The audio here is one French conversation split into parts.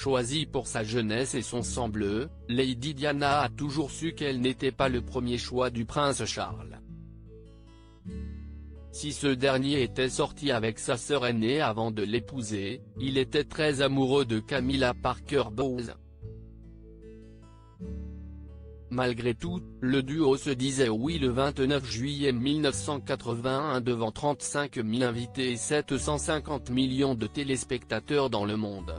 Choisie pour sa jeunesse et son sang bleu, Lady Diana a toujours su qu'elle n'était pas le premier choix du prince Charles. Si ce dernier était sorti avec sa sœur aînée avant de l'épouser, il était très amoureux de Camilla Parker Bowles. Malgré tout, le duo se disait oui le 29 juillet 1981 devant 35 000 invités et 750 millions de téléspectateurs dans le monde.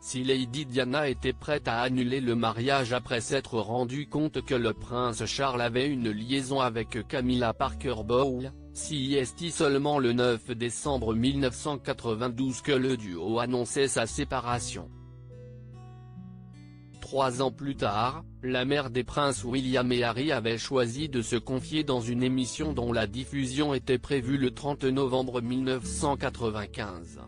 Si Lady Diana était prête à annuler le mariage après s'être rendu compte que le prince Charles avait une liaison avec Camilla Parker Bowles, si est seulement le 9 décembre 1992 que le duo annonçait sa séparation. 3 ans plus tard, la mère des princes William et Harry avait choisi de se confier dans une émission dont la diffusion était prévue le 30 novembre 1995.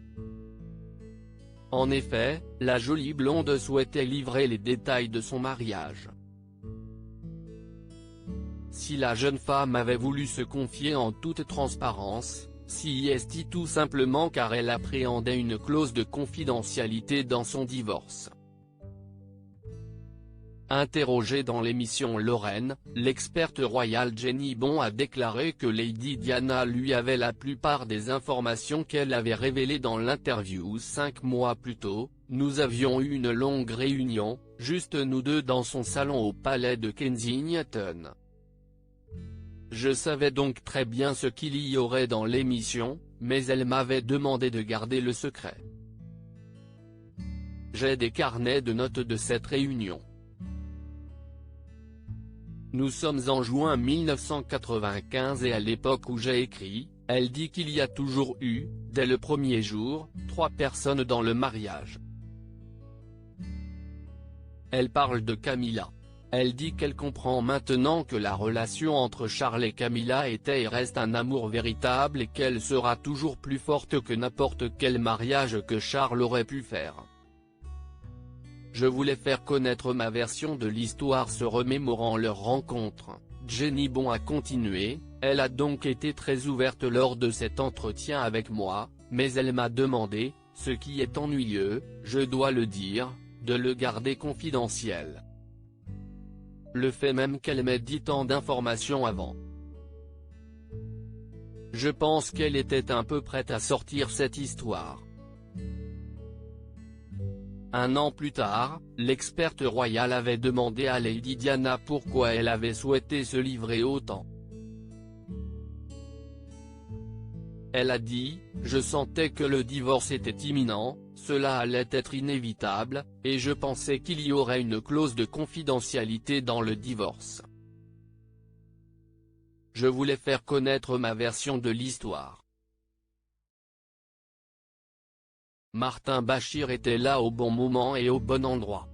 En effet, la jolie blonde souhaitait livrer les détails de son mariage. Si la jeune femme avait voulu se confier en toute transparence, si est tout simplement car elle appréhendait une clause de confidentialité dans son divorce. Interrogée dans l'émission Lorraine, l'experte royale Jenny Bon a déclaré que Lady Diana lui avait la plupart des informations qu'elle avait révélées dans l'interview 5 mois plus tôt. Nous avions eu une longue réunion, juste nous deux dans son salon au palais de Kensington. Je savais donc très bien ce qu'il y aurait dans l'émission, mais elle m'avait demandé de garder le secret. J'ai des carnets de notes de cette réunion. Nous sommes en juin 1995 et à l'époque où j'ai écrit, elle dit qu'il y a toujours eu, dès le premier jour, 3 personnes dans le mariage. Elle parle de Camilla. Elle dit qu'elle comprend maintenant que la relation entre Charles et Camilla était et reste un amour véritable et qu'elle sera toujours plus forte que n'importe quel mariage que Charles aurait pu faire. Je voulais faire connaître ma version de l'histoire se remémorant leur rencontre. Jenny Bon a continué, elle a donc été très ouverte lors de cet entretien avec moi, mais elle m'a demandé, ce qui est ennuyeux, je dois le dire, de le garder confidentiel. Le fait même qu'elle m'ait dit tant d'informations avant. Je pense qu'elle était un peu prête à sortir cette histoire. Un an plus tard, l'experte royale avait demandé à Lady Diana pourquoi elle avait souhaité se livrer autant. Elle a dit « Je sentais que le divorce était imminent, cela allait être inévitable, et je pensais qu'il y aurait une clause de confidentialité dans le divorce. Je voulais faire connaître ma version de l'histoire. » Martin Bashir était là au bon moment et au bon endroit.